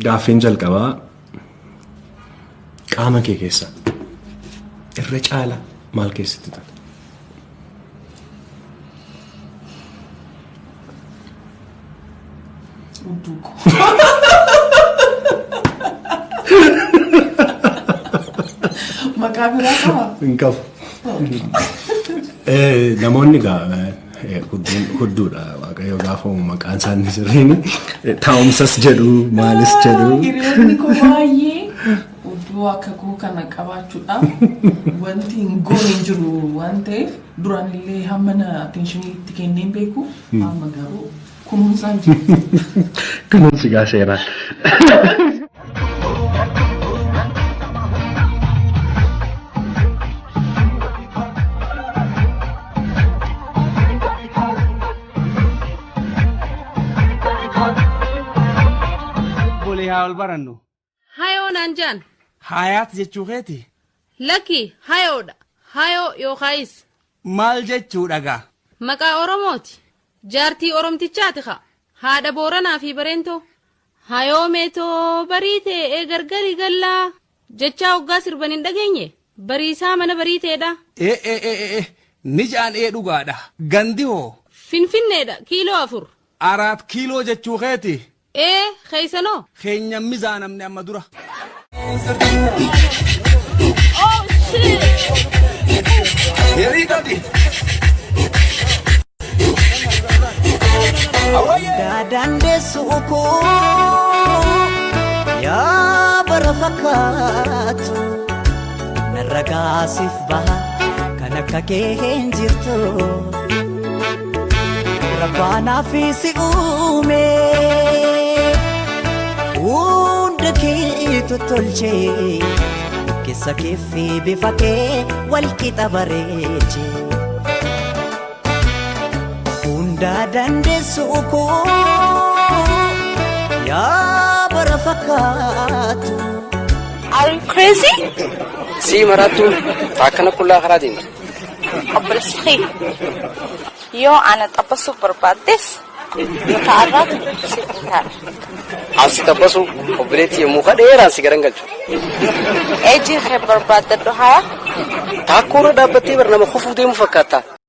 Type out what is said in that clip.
Gaaffiin jalqabaa qaama kee keessa irra caala maal keessatti ta'a? Maqaa qaba. Hin qabu. Namoonni hudduudha waaqayyo gaafa maqaan isaanii sirriin taa'umsas jedhu maalis jedhu. Hiriyoonni koo baay'ee hudduu akka koo kana qabaachuudhaaf wanti hin goone hin jiru waan ta'eef duraan illee hamma na attentionii itti kenneen beeku amma garuu kunuunsaan jiru. Kunuunsi gaa seeraan. Haal barannu. Hayoo naan jaan. Hayaat jechuu keeti. Lakki hayoodha. Hayoo yookaayis. Maal jechuudha gaa? Maqaa Oromooti. Jaartii Oromtichaati haa. Haadha Booranaa fi Bareentoo. Hayoo meetoo bariitee gargari gallaa. Jechaa hoggaa sirban hin dhageenye. Bariisaa mana bariiteedha. Ni jaan dhugaadha. Gandi hoo? Finfinneedha. Kiiloo 4. 4 kiiloo jechuu keeti. Keeysanoo. Keenya mizaanamne amma dura. Oh shit! Dadande suko ya barafakatu narragasif baha kana kakeen jirtu rabbana fi siume undaki tutolche kisa kifi bifake walkita bareche Dadande suko ya barafakatu. Are you crazy? Si maratu takana kulla kharadin. Abrisqi. Yo ana tapa super badis. Tarat sitar. Asi tapasu obreti muka dera sigarangalchu. Eji khabar badad haya. Takura dabati bernama khufu de mufakkata.